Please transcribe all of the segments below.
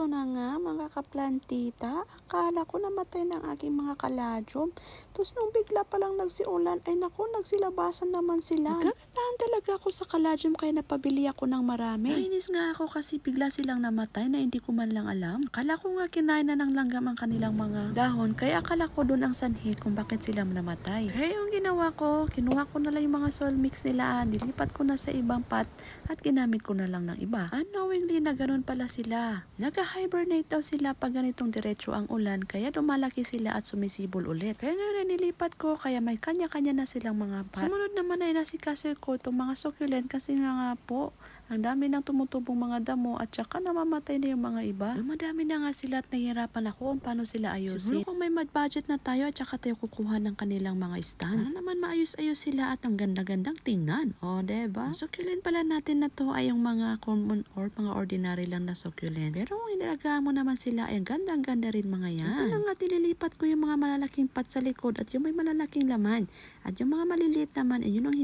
Ito na nga mga kaplantita, akala ko namatay ng aking mga kaladyum. Tapos nung bigla palang nagsiulan, ay naku, nagsilabasan naman sila. Nagkagandahan talaga ako sa kaladyum kaya napabili ako ng marami. Nainis nga ako kasi bigla silang namatay na hindi ko man lang alam. Akala ko nga kinain na ng langgam ang kanilang mga dahon, kaya akala ko doon ang sanhi kung bakit sila namatay. Kaya yung ginawa ko, kinuha ko na lang yung mga soil mix nila, nilipat ko na sa ibang pot at ginamit ko na lang ng iba. Unknowingly na ganun pala sila. Nag-hibernate daw sila pag ganitong diretso ang ulan, kaya lumalaki sila at sumisibol ulit. Kaya nga nilipat ko, kaya may kanya-kanya na silang mga pot. Sumunod naman ay nasikaso ko itong mga succulent kasi nga po, ang dami ng tumutubong mga damo at saka namamatay na yung mga iba. Dumadami na nga sila at nahihirapan ako kung paano sila ayusin. Siguro kung may budget na tayo at saka tayo kukuha ng kanilang mga stand. Para naman maayos-ayos sila at ang ganda-gandang tingnan. O, diba? Ang succulent pala natin na to ay yung mga common or mga ordinary lang na succulent. Pero kung inalagaan mo naman sila ay gandang-ganda rin mga yan. Ito na nga nililipat ko yung mga malalaking pot sa likod at yung may malalaking laman. At yung mga maliliit naman ay yun ang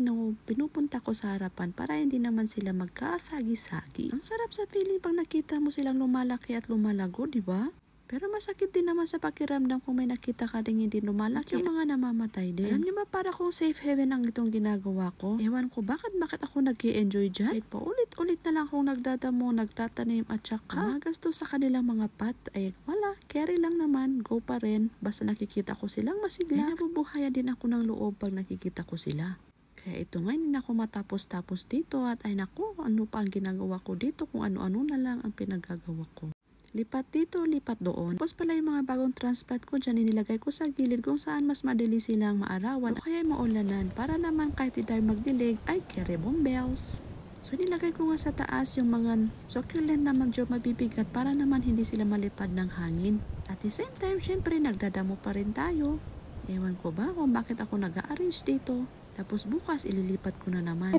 pinupunta ko sa harapan para hindi naman sila magkasagi-sagi. Ang sarap sa feeling pag nakita mo silang lumalaki at lumalago, di ba? Pero masakit din naman sa pakiramdam kung may nakita ka din hindi lumalaki yung mga namamatay din. Alam niyo ba, para kung safe haven ang itong ginagawa ko? Ewan ko bakit ako nag-i-enjoy dyan? Kahit pa ulit-ulit na lang akong nagdadamo, nagtatanim at saka gasto sa kanilang mga pot ay wala, carry lang naman, go pa rin. Basta nakikita ko silang masigla. Ay nabubuhayan din ako ng loob pag nakikita ko sila. Kaya ito nga, hindi na ako matapos-tapos dito at ay naku, ano pa ang ginagawa ko dito kung ano-ano na lang ang pinagagawa ko. Lipat dito, lipat doon. Tapos pala yung mga bagong transplant ko dyan, inilagay ko sa gilid kung saan mas madali silang maarawan o kaya maulanan para naman kahit hindi tayo magdilig ay carry bombbells. So nilagay ko nga sa taas yung mga succulent na medyo mabibigat para naman hindi sila malipad ng hangin. At the same time, syempre nagdadamo pa rin tayo. Ewan ko ba kung bakit ako nag-arrange dito. Tapos bukas ililipat ko na naman.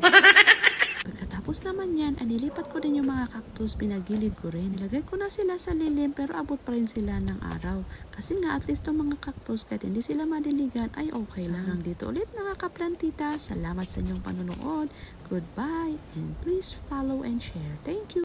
Pagkatapos naman yan, nilipat ko din yung mga cactus, pinagilid ko rin. Nilagay ko na sila sa lilim pero abot pa rin sila ng araw. Kasi nga at least yung mga cactus kahit hindi sila madiligan ay okay lang. Hanggang dito ulit mga kaplantita. Salamat sa inyong panonood. Goodbye and please follow and share. Thank you.